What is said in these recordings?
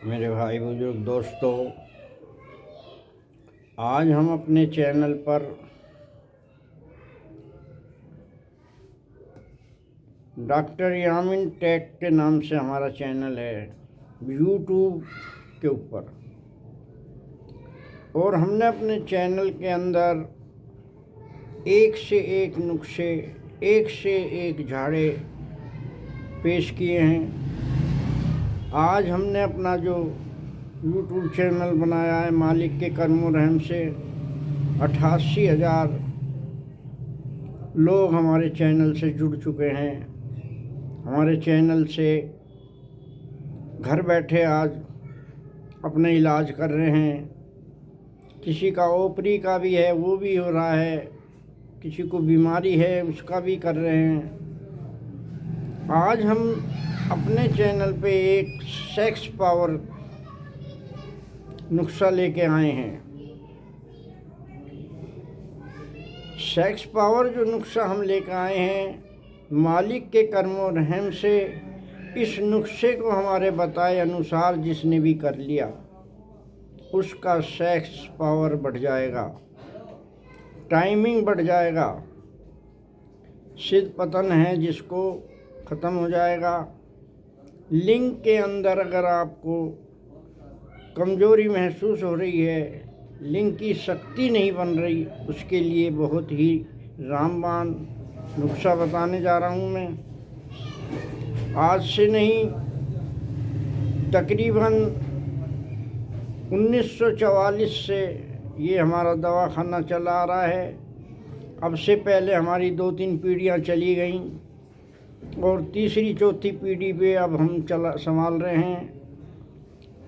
मेरे भाई बुजुर्ग दोस्तों, आज हम अपने चैनल पर डॉक्टर यामिन टेक के नाम से हमारा चैनल है यूट्यूब के ऊपर। और हमने अपने चैनल के अंदर एक से एक नुस्खे, एक से एक झाड़े पेश किए हैं। आज हमने अपना जो यूट्यूब चैनल बनाया है, मालिक के करम रहम से 88,000 लोग हमारे चैनल से जुड़ चुके हैं। हमारे चैनल से घर बैठे आज अपने इलाज कर रहे हैं। किसी का ओपरी का भी है, वो भी हो रहा है। किसी को बीमारी है, उसका भी कर रहे हैं। आज हम अपने चैनल पे एक सेक्स पावर नुस्खा लेके आए हैं। सेक्स पावर जो नुस्खा हम लेकर आए हैं, मालिक के करम रहम से इस नुस्खे को हमारे बताए अनुसार जिसने भी कर लिया उसका सेक्स पावर बढ़ जाएगा, टाइमिंग बढ़ जाएगा, सिद्ध पतन है जिसको ख़त्म हो जाएगा। लिंग के अंदर अगर आपको कमज़ोरी महसूस हो रही है, लिंग की शक्ति नहीं बन रही, उसके लिए बहुत ही रामबाण नुस्खा बताने जा रहा हूँ मैं। आज से नहीं, तकरीबन 1944 से ये हमारा दवाखाना चला आ रहा है। अब से पहले हमारी 2-3 पीढ़ियाँ चली गईं और तीसरी चौथी पीढ़ी पे अब हम संभाल रहे हैं।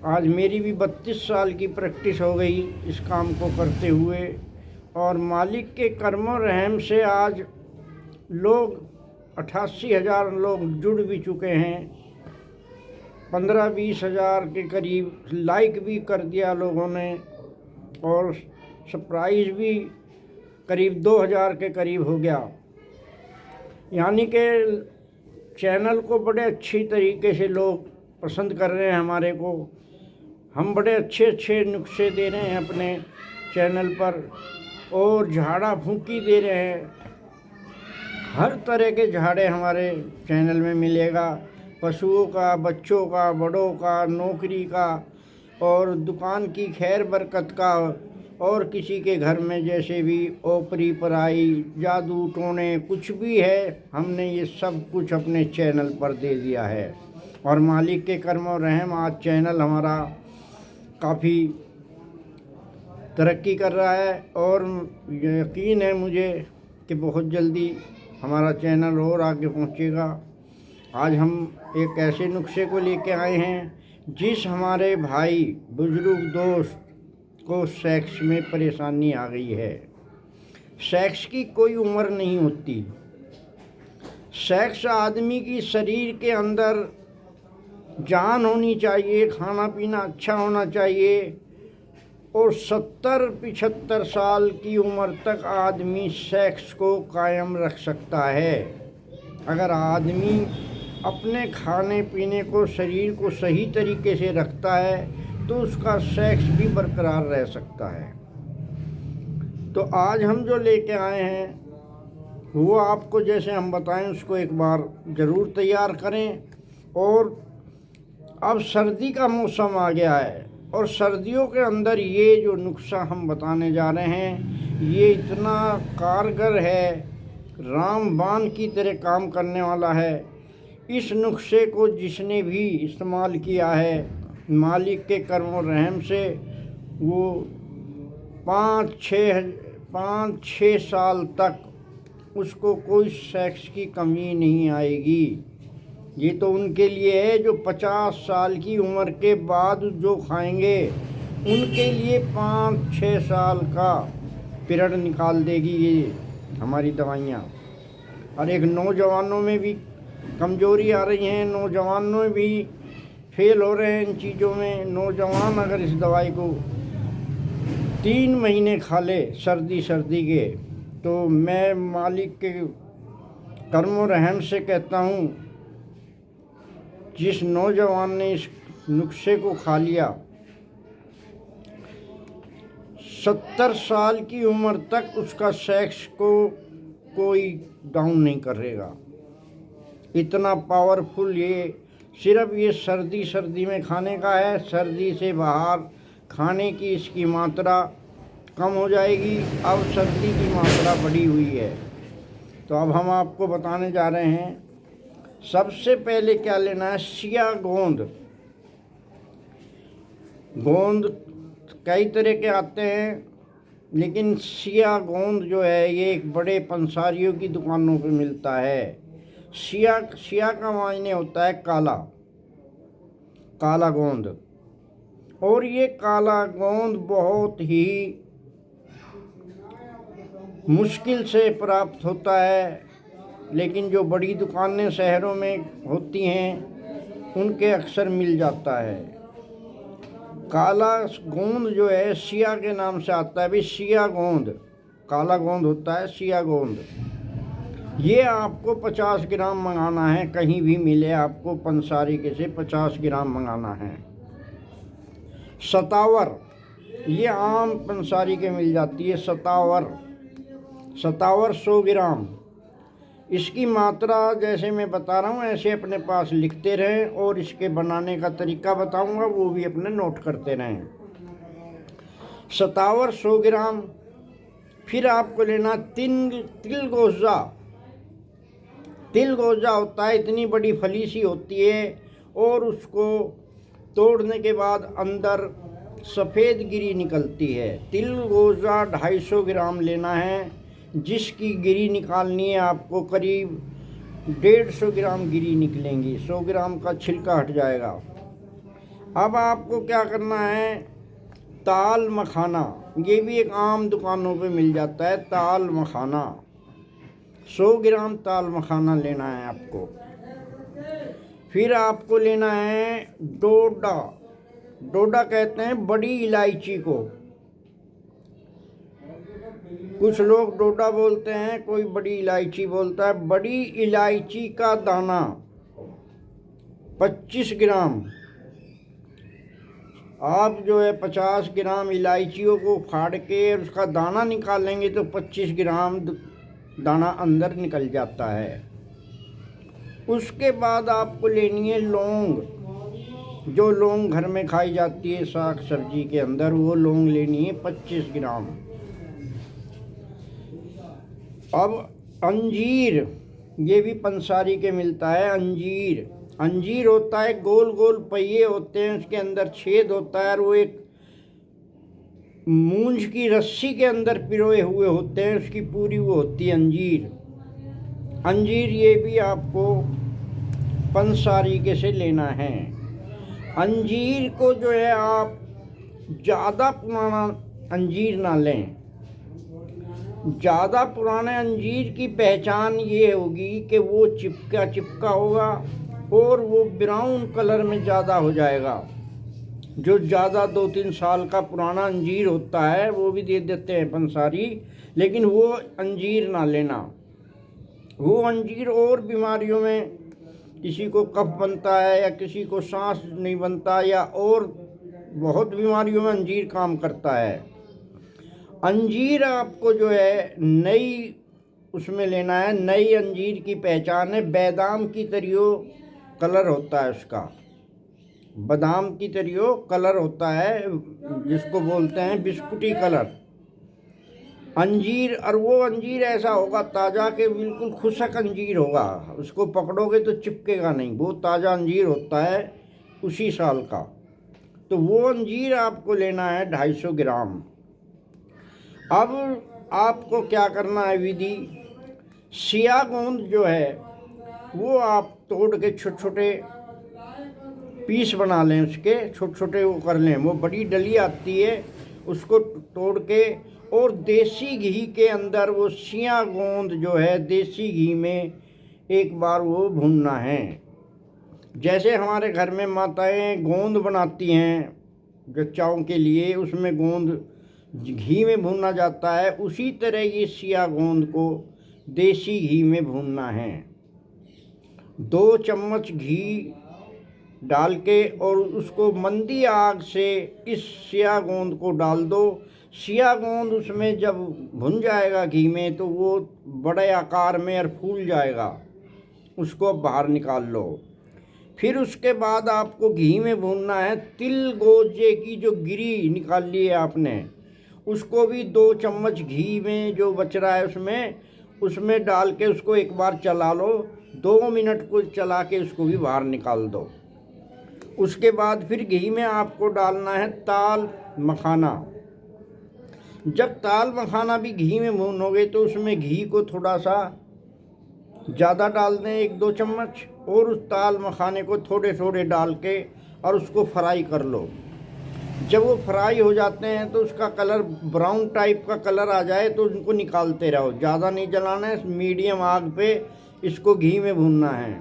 आज मेरी भी 32 साल की प्रैक्टिस हो गई इस काम को करते हुए। और मालिक के करम रहम से आज लोग 88,000 लोग जुड़ भी चुके हैं। 15-20 हज़ार के करीब लाइक भी कर दिया लोगों ने और सब्सक्राइब भी करीब 2,000 के करीब हो गया। यानी कि चैनल को बड़े अच्छी तरीके से लोग पसंद कर रहे हैं हमारे को। हम बड़े अच्छे अच्छे नुस्खे दे रहे हैं अपने चैनल पर और झाड़ा फूंकी दे रहे हैं। हर तरह के झाड़े हमारे चैनल में मिलेगा, पशुओं का, बच्चों का, बड़ों का, नौकरी का और दुकान की खैर बरकत का। और किसी के घर में जैसे भी ओपरी पराई, जादू टोने कुछ भी है, हमने ये सब कुछ अपने चैनल पर दे दिया है। और मालिक के करम रहम आज चैनल हमारा काफ़ी तरक्की कर रहा है और यकीन है मुझे कि बहुत जल्दी हमारा चैनल और आगे पहुंचेगा। आज हम एक ऐसे नुस्खे को लेके आए हैं जिस हमारे भाई बुजुर्ग दोस्त को सेक्स में परेशानी आ गई है। सेक्स की कोई उम्र नहीं होती। सेक्स आदमी की शरीर के अंदर जान होनी चाहिए, खाना पीना अच्छा होना चाहिए और 70-75 साल की उम्र तक आदमी सेक्स को कायम रख सकता है। अगर आदमी अपने खाने पीने को, शरीर को सही तरीके से रखता है तो उसका सेक्स भी बरकरार रह सकता है। तो आज हम जो लेके आए हैं वो आपको जैसे हम बताएं उसको एक बार ज़रूर तैयार करें। और अब सर्दी का मौसम आ गया है और सर्दियों के अंदर ये जो नुस्खा हम बताने जा रहे हैं ये इतना कारगर है, रामबाण की तरह काम करने वाला है। इस नुस्खे को जिसने भी इस्तेमाल किया है मालिक के करम रहम से, वो 5-6 साल तक उसको कोई सेक्स की कमी नहीं आएगी। ये तो उनके लिए है जो 50 साल की उम्र के बाद जो खाएंगे, उनके लिए 5-6 साल का पीरियड निकाल देगी ये हमारी दवाइयाँ। और एक नौजवानों में भी कमज़ोरी आ रही है, नौजवानों में भी फेल हो रहे हैं इन चीज़ों में। नौजवान अगर इस दवाई को 3 महीने खा ले सर्दी के, तो मैं मालिक के करम रहम से कहता हूँ जिस नौजवान ने इस नुस्खे को खा लिया, 70 साल की उम्र तक उसका सेक्स को कोई डाउन नहीं करेगा। इतना पावरफुल सिर्फ ये सर्दी में खाने का है। सर्दी से बाहर खाने की इसकी मात्रा कम हो जाएगी। अब सर्दी की मात्रा बढ़ी हुई है। तो अब हम आपको बताने जा रहे हैं, सबसे पहले क्या लेना है। सिया गोंद। गोंद कई तरह के आते हैं, लेकिन सिया गोंद जो है ये एक बड़े पंसारियों की दुकानों पे मिलता है। सिया का मायने होता है काला, काला गोंद। और ये काला गोंद बहुत ही मुश्किल से प्राप्त होता है, लेकिन जो बड़ी दुकानें शहरों में होती हैं उनके अक्सर मिल जाता है। काला गोंद जो है सिया के नाम से आता है। भी सिया गोंद, काला गोंद होता है सिया गोंद। ये आपको 50 ग्राम मंगाना है, कहीं भी मिले आपको पंसारी के से 50 ग्राम मंगाना है। सतावर, ये आम पंसारी के मिल जाती है। सतावर 100 ग्राम। इसकी मात्रा जैसे मैं बता रहा हूँ ऐसे अपने पास लिखते रहें, और इसके बनाने का तरीका बताऊँगा वो भी अपने नोट करते रहें। सतावर 100 ग्राम। फिर आपको लेना तिल गोजा। तिल गोजा होता है, इतनी बड़ी फली सी होती है, और उसको तोड़ने के बाद अंदर सफ़ेद गिरी निकलती है। तिल गोजा 250 ग्राम लेना है, जिसकी गिरी निकालनी है आपको करीब 150 ग्राम गिरी निकलेंगी। 100 ग्राम का छिलका हट जाएगा। अब आपको क्या करना है, ताल मखाना। ये भी एक आम दुकानों पे मिल जाता है, ताल मखाना। 100 ग्राम ताल मखाना लेना है आपको। फिर आपको लेना है डोडा। डोडा कहते हैं बड़ी इलायची को। कुछ लोग डोडा बोलते हैं, कोई बड़ी इलायची बोलता है। बड़ी इलायची का दाना 25 ग्राम। आप जो है 50 ग्राम इलायचियों को फाड़ के उसका दाना निकालेंगे तो 25 ग्राम दाना अंदर निकल जाता है। उसके बाद आपको लेनी है लौंग। जो लौंग घर में खाई जाती है साग सब्जी के अंदर, वो लौंग लेनी है 25 ग्राम। अब अंजीर, ये भी पंसारी के मिलता है। अंजीर होता है, गोल गोल पहिए होते हैं, उसके अंदर छेद होता है, और वो एक मूंज की रस्सी के अंदर पिरोए हुए होते हैं, उसकी पूरी वो होती है अंजीर। ये भी आपको पंसारी के से लेना है। अंजीर को जो है आप ज़्यादा पुराना अंजीर ना लें। ज़्यादा पुराने अंजीर की पहचान ये होगी कि वो चिपका होगा और वो ब्राउन कलर में ज़्यादा हो जाएगा। जो ज़्यादा 2-3 साल का पुराना अंजीर होता है वो भी दे देते हैं पंसारी, लेकिन वो अंजीर ना लेना। वो अंजीर और बीमारियों में, किसी को कफ बनता है या किसी को सांस नहीं बनता, या और बहुत बीमारियों में अंजीर काम करता है। अंजीर आपको जो है नई उसमें लेना है। नई अंजीर की पहचान है, बादाम की तरियो कलर होता है उसका। बादाम की तरियो कलर होता है, जिसको बोलते हैं बिस्कुटी कलर अंजीर। और वो अंजीर ऐसा होगा ताज़ा के बिल्कुल खुशक अंजीर होगा, उसको पकड़ोगे तो चिपकेगा नहीं। वो ताज़ा अंजीर होता है उसी साल का। तो वो अंजीर आपको लेना है 250 ग्राम। अब आपको क्या करना है विधि, सिया गोंद जो है वो आप तोड़ के छोटे छोटे पीस बना लें, उसके छोटे छोटे वो कर लें। वो बड़ी डली आती है, उसको तोड़ के, और देसी घी के अंदर वो सिया गोंद जो है देसी घी में एक बार वो भूनना है। जैसे हमारे घर में माताएं गोंद बनाती हैं जच्चाओं के लिए, उसमें गोंद घी में भूनना जाता है, उसी तरह ये सिया गोंद को देसी घी में भूनना है। 2 चम्मच घी डाल के और उसको मंदी आग से इस सिया गोंद को डाल दो। सिया गोंद उसमें जब भुन जाएगा घी में तो वो बड़े आकार में और फूल जाएगा, उसको बाहर निकाल लो। फिर उसके बाद आपको घी में भूनना है तिल गोजे की जो गिरी निकाल ली है आपने, उसको भी 2 चम्मच घी में जो बच रहा है उसमें डाल के उसको एक बार चला लो। 2 मिनट को चला के उसको भी बाहर निकाल दो। उसके बाद फिर घी में आपको डालना है ताल मखाना। जब ताल मखाना भी घी में भूनोगे तो उसमें घी को थोड़ा सा ज़्यादा डाल दें, 1-2 चम्मच, और उस ताल मखाने को थोड़े थोड़े डाल के और उसको फ्राई कर लो। जब वो फ्राई हो जाते हैं तो उसका कलर ब्राउन टाइप का कलर आ जाए तो उनको निकालते रहो, ज़्यादा नहीं जलाना है, मीडियम आग पे इसको घी में भूनना है।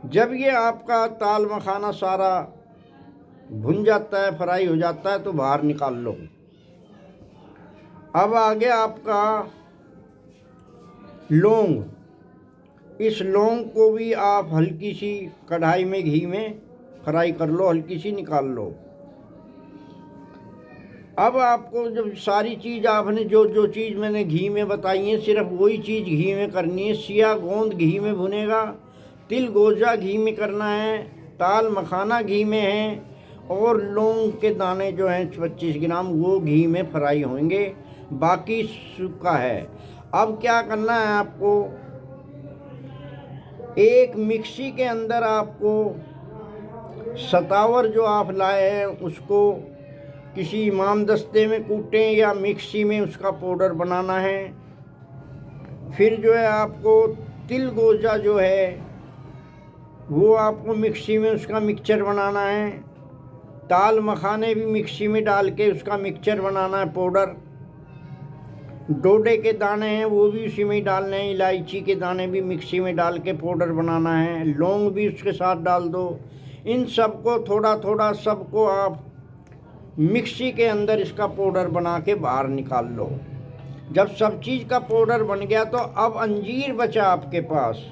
जब ये आपका ताल मखाना सारा भुन जाता है, फ्राई हो जाता है, तो बाहर निकाल लो। अब आगे आपका लौंग। इस लौंग को भी आप हल्की सी कढ़ाई में घी में फ्राई कर लो, हल्की सी निकाल लो। अब आपको जब सारी चीज़ आपने जो जो चीज़ मैंने घी में बताई है सिर्फ वही चीज़ घी में करनी है। सिया गोंद घी में भुनेगा, तिल गोजा घी में करना है, ताल मखाना घी में है, और लौंग के दाने जो हैं 25 ग्राम वो घी में फ्राई होंगे, बाकी सूखा है। अब क्या करना है आपको, एक मिक्सी के अंदर आपको सतावर जो आप लाए हैं उसको किसी इमाम दस्ते में कूटें या मिक्सी में उसका पाउडर बनाना है। फिर जो है आपको तिल गोजा जो है वो आपको मिक्सी में उसका मिक्सचर बनाना है। ताल मखाने भी मिक्सी में डाल के उसका मिक्सचर बनाना है पाउडर। डोडे के दाने हैं वो भी उसी में ही डालने हैं, इलायची के दाने भी मिक्सी में डाल के पाउडर बनाना है, लौंग भी उसके साथ डाल दो। इन सबको थोड़ा थोड़ा सबको आप मिक्सी के अंदर इसका पाउडर बना के बाहर निकाल लो। जब सब चीज़ का पाउडर बन गया तो अब अंजीर बचा आपके पास।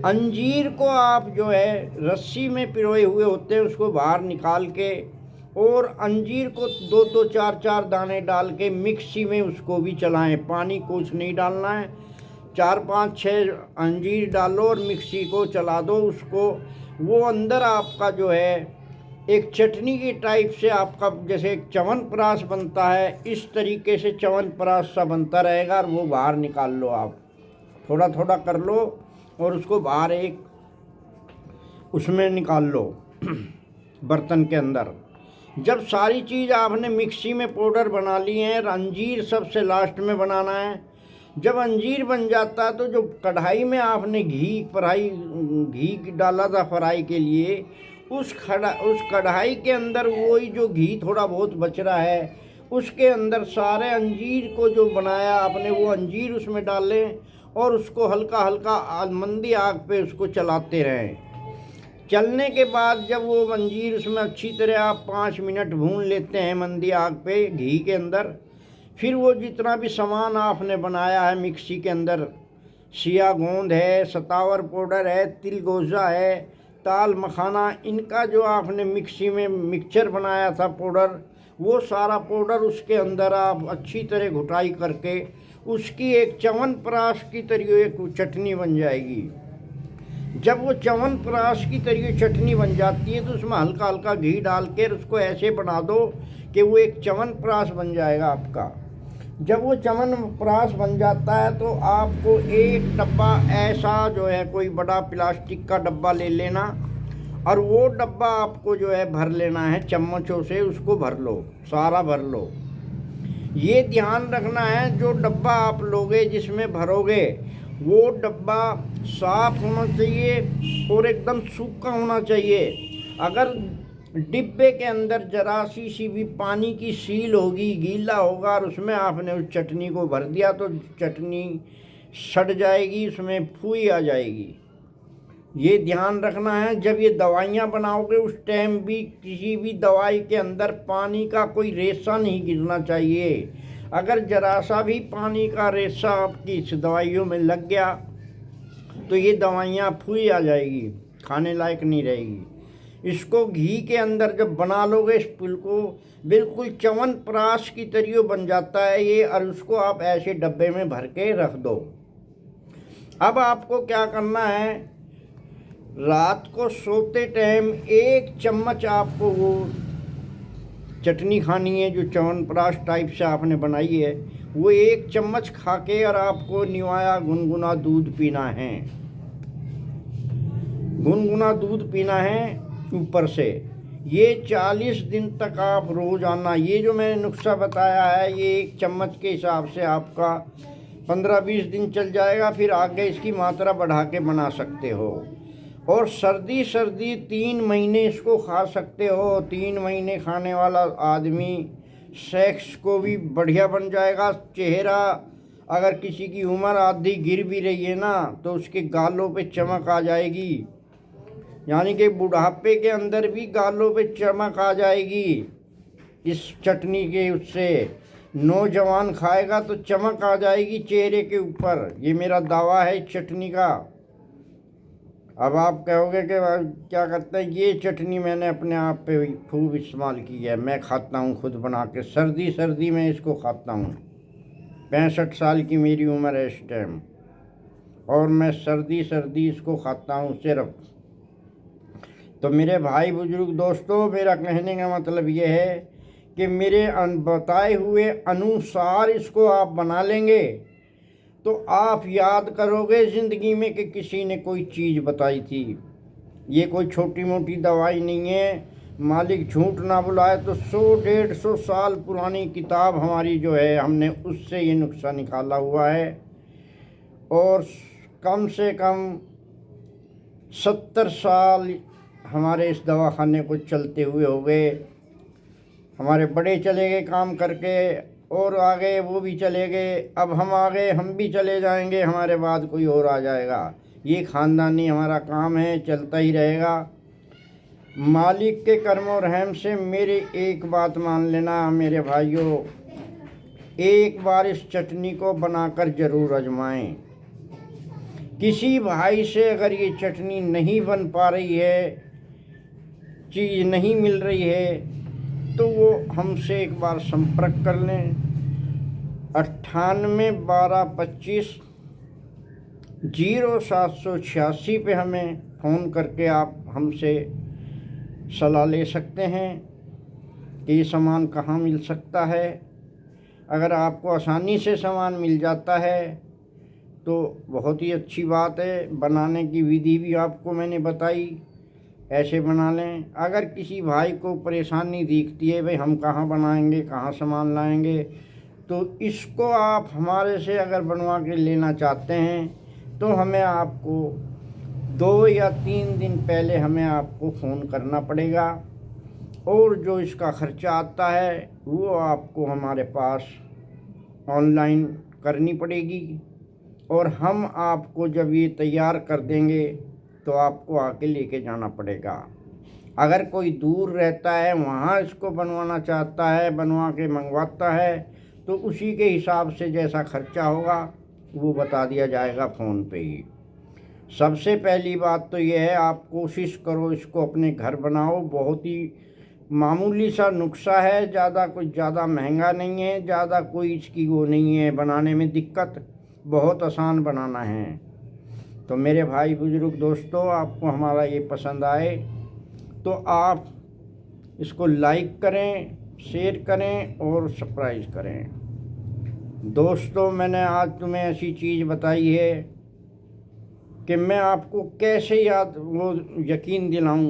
अंजीर को आप जो है रस्सी में पिरोए हुए होते हैं उसको बाहर निकाल के, और अंजीर को 2-2 4-4 दाने डाल के मिक्सी में उसको भी चलाएं, पानी कुछ नहीं डालना है। 4-5-6 अंजीर डालो और मिक्सी को चला दो उसको। वो अंदर आपका जो है एक चटनी की टाइप से आपका जैसे एक च्यवनप्राश बनता है, इस तरीके से च्यवनप्राश सा बनता रहेगा, और वो बाहर निकाल लो। आप थोड़ा थोड़ा कर लो और उसको बाहर एक उसमें निकाल लो बर्तन के अंदर। जब सारी चीज़ आपने मिक्सी में पाउडर बना ली है, अंजीर सबसे लास्ट में बनाना है। जब अंजीर बन जाता है तो जो कढ़ाई में आपने घी डाला था फ्राई के लिए, उस कढ़ाई के अंदर वही जो घी थोड़ा बहुत बच रहा है उसके अंदर सारे अंजीर को जो बनाया आपने वो अंजीर उसमें डाल लें, और उसको हल्का हल्का मंदी आग पे उसको चलाते रहें। चलने के बाद जब वो अंजीर उसमें अच्छी तरह आप 5 मिनट भून लेते हैं मंदी आग पे घी के अंदर, फिर वो जितना भी सामान आपने बनाया है मिक्सी के अंदर, सिया गोंद है, सतावर पाउडर है, तिल गोजा है, ताल मखाना, इनका जो आपने मिक्सी में मिक्सचर बनाया था पाउडर, वो सारा पाउडर उसके अंदर आप अच्छी तरह घुटाई करके उसकी एक च्यवनप्राश की तरह एक चटनी बन जाएगी। जब वो च्यवनप्राश की तरह चटनी बन जाती है तो उसमें हल्का हल्का घी डाल के उसको ऐसे बना दो कि वो एक च्यवनप्राश बन जाएगा आपका। जब वो च्यवनप्राश बन जाता है तो आपको एक डब्बा ऐसा जो है कोई बड़ा प्लास्टिक का डब्बा ले लेना, और वो डब्बा आपको जो है भर लेना है चम्मचों से, उसको भर लो, सारा भर लो। ये ध्यान रखना है जो डब्बा आप लोगे जिसमें भरोगे वो डब्बा साफ होना चाहिए और एकदम सूखा होना चाहिए। अगर डिब्बे के अंदर जरा सी भी पानी की सील होगी, गीला होगा, और उसमें आपने उस चटनी को भर दिया तो चटनी सड़ जाएगी, उसमें फूई आ जाएगी। ये ध्यान रखना है। जब ये दवाइयाँ बनाओगे उस टाइम भी किसी भी दवाई के अंदर पानी का कोई रेशा नहीं गिरना चाहिए। अगर जरा सा भी पानी का रेशा आपकी इस दवाइयों में लग गया तो ये दवाइयाँ फूई आ जाएगी, खाने लायक नहीं रहेगी। इसको घी के अंदर जब बना लोगे इस बिल्कुल च्यवनप्राश की तरह बन जाता है ये, और उसको आप ऐसे डब्बे में भर के रख दो। अब आपको क्या करना है, रात को सोते टाइम 1 चम्मच आपको वो चटनी खानी है जो च्यवनप्राश टाइप से आपने बनाई है, वो 1 चम्मच खा के और आपको निवाया गुनगुना दूध पीना है। गुनगुना दूध पीना है ऊपर से। ये 40 दिन तक आप रोज़ाना, ये जो मैंने नुस्खा बताया है ये 1 चम्मच के हिसाब से आपका 15-20 दिन चल जाएगा। फिर आगे इसकी मात्रा बढ़ा के बना सकते हो। और सर्दी 3 महीने इसको खा सकते हो। 3 महीने खाने वाला आदमी सेक्स को भी बढ़िया बन जाएगा। चेहरा, अगर किसी की उम्र आधी गिर भी रही है ना, तो उसके गालों पे चमक आ जाएगी। यानी कि बुढ़ापे के अंदर भी गालों पे चमक आ जाएगी इस चटनी के उससे। नौजवान खाएगा तो चमक आ जाएगी चेहरे के ऊपर। ये मेरा दावा है इस चटनी का। अब आप कहोगे कि क्या करते हैं, ये चटनी मैंने अपने आप पे खूब इस्तेमाल की है। मैं खाता हूँ खुद बना के, सर्दी में इसको खाता हूँ। 65 साल की मेरी उम्र है इस टाइम, और मैं सर्दी इसको खाता हूँ सिर्फ। तो मेरे भाई बुजुर्ग दोस्तों, मेरा कहने का मतलब ये है कि मेरे बताए हुए अनुसार इसको आप बना लेंगे तो आप याद करोगे ज़िंदगी में कि किसी ने कोई चीज़ बताई थी। ये कोई छोटी मोटी दवाई नहीं है। मालिक झूठ ना बुलाए तो 100-150 साल पुरानी किताब हमारी जो है, हमने उससे ये नुस्खा निकाला हुआ है। और कम से कम 70 साल हमारे इस दवाखाने को चलते हुए हो गए। हमारे बड़े चले गए काम करके, और आगे वो भी चले गए। अब हम आ गए, हम भी चले जाएंगे, हमारे बाद कोई और आ जाएगा। ये ख़ानदानी हमारा काम है, चलता ही रहेगा। मालिक के कर्म और रहम से मेरे एक बात मान लेना मेरे भाइयों, एक बार इस चटनी को बनाकर ज़रूर आजमाएं। किसी भाई से अगर ये चटनी नहीं बन पा रही है, चीज़ नहीं मिल रही है, तो वो हमसे एक बार संपर्क कर लें। 98-12-25 0786 पे हमें फ़ोन करके आप हमसे सलाह ले सकते हैं कि ये सामान कहाँ मिल सकता है। अगर आपको आसानी से सामान मिल जाता है तो बहुत ही अच्छी बात है। बनाने की विधि भी आपको मैंने बताई, ऐसे बना लें। अगर किसी भाई को परेशानी दिखती है, भाई हम कहाँ बनाएंगे, कहाँ सामान लाएंगे, तो इसको आप हमारे से अगर बनवा के लेना चाहते हैं तो हमें आपको 2 या 3 दिन पहले हमें आपको फ़ोन करना पड़ेगा, और जो इसका ख़र्चा आता है वो आपको हमारे पास ऑनलाइन करनी पड़ेगी। और हम आपको जब ये तैयार कर देंगे तो आपको आके लेके जाना पड़ेगा। अगर कोई दूर रहता है, वहाँ इसको बनवाना चाहता है, बनवा के मंगवाता है, तो उसी के हिसाब से जैसा खर्चा होगा वो बता दिया जाएगा फ़ोन पे ही। सबसे पहली बात तो ये है, आप कोशिश करो इसको अपने घर बनाओ। बहुत ही मामूली सा नुस्खा है, ज़्यादा महंगा नहीं है, ज़्यादा कोई इसकी वो नहीं है बनाने में दिक्कत, बहुत आसान बनाना है। तो मेरे भाई बुजुर्ग दोस्तों, आपको हमारा ये पसंद आए तो आप इसको लाइक करें, शेयर करें और सब्सक्राइब करें। दोस्तों, मैंने आज तुम्हें ऐसी चीज़ बताई है कि मैं आपको कैसे यकीन दिलाऊं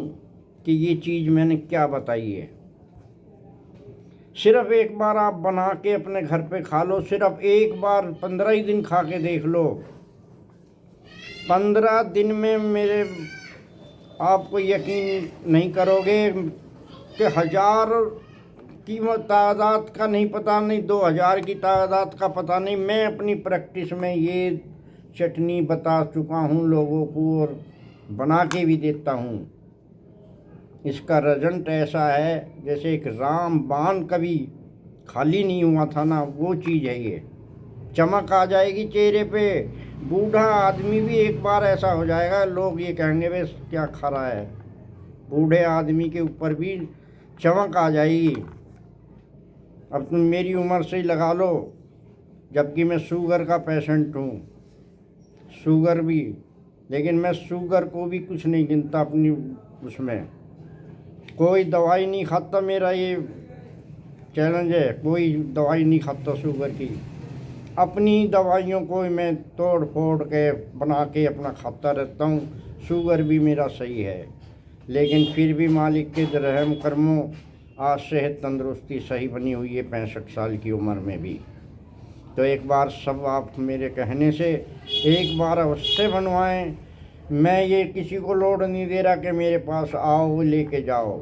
कि ये चीज़ मैंने क्या बताई है। सिर्फ एक बार आप बना के अपने घर पे खा लो, सिर्फ एक बार 15 ही दिन खा के देख लो। 15 दिन में आपको यकीन नहीं करोगे कि 1000 की तादाद का नहीं पता, नहीं 2000 की तादाद का पता नहीं। मैं अपनी प्रैक्टिस में ये चटनी बता चुका हूँ लोगों को, और बना के भी देता हूँ। इसका रिजल्ट ऐसा है जैसे एक रामबाण कभी खाली नहीं हुआ था ना, वो चीज़ है ये। चमक आ जाएगी चेहरे पे। बूढ़ा आदमी भी एक बार ऐसा हो जाएगा, लोग ये कहेंगे बस क्या खा रहा है, बूढ़े आदमी के ऊपर भी चमक आ जाएगी। अब तुम मेरी उम्र से ही लगा लो, जबकि मैं शुगर का पेशेंट हूँ, शुगर भी, लेकिन मैं शुगर को भी कुछ नहीं गिनता अपनी उसमें। कोई दवाई नहीं खाता, मेरा ये चैलेंज है, कोई दवाई नहीं खाता शुगर की। अपनी दवाइयों को मैं तोड़ फोड़ के बना के अपना खाता रहता हूँ। शुगर भी मेरा सही है, लेकिन फिर भी मालिक के रहम कर्मों आज सेहत तंदुरुस्ती सही बनी हुई है 65 साल की उम्र में भी। तो एक बार सब आप मेरे कहने से एक बार अवश्य बनवाएं। मैं ये किसी को लोड नहीं दे रहा कि मेरे पास आओ लेके जाओ।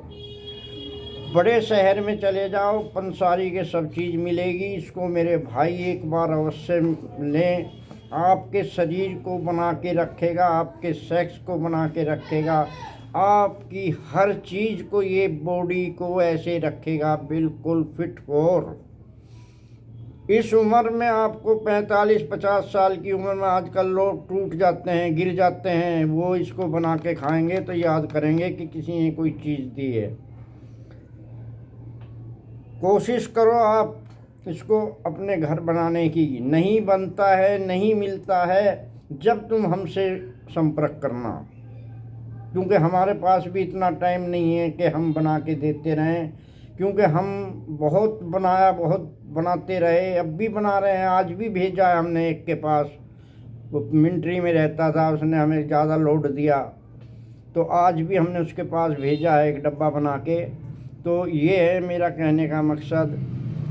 बड़े शहर में चले जाओ, पंसारी के सब चीज़ मिलेगी। इसको मेरे भाई एक बार अवश्य लें। आपके शरीर को बना के रखेगा, आपके सेक्स को बना के रखेगा, आपकी हर चीज़ को, ये बॉडी को ऐसे रखेगा बिल्कुल फिट फॉर। इस उम्र में आपको 45-50 साल की उम्र में आजकल लोग टूट जाते हैं, गिर जाते हैं, वो इसको बना के खाएंगे तो याद करेंगे कि किसी ने कोई चीज़ दी है। कोशिश करो आप इसको अपने घर बनाने की। नहीं बनता है, नहीं मिलता है, जब तुम हमसे संपर्क करना, क्योंकि हमारे पास भी इतना टाइम नहीं है कि हम बना के देते रहें, क्योंकि हम बहुत बनाते रहे, अब भी बना रहे हैं। आज भी भेजा है हमने एक के पास, वो मिलिट्री में रहता था, उसने हमें ज़्यादा लोड दिया, तो आज भी हमने उसके पास भेजा है एक डब्बा बना के। तो ये है मेरा कहने का मकसद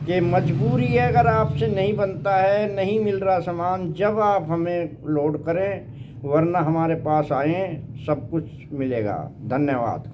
कि मजबूरी है, अगर आपसे नहीं बनता है, नहीं मिल रहा सामान, जब आप हमें लोड करें, वरना हमारे पास आएँ, सब कुछ मिलेगा। धन्यवाद।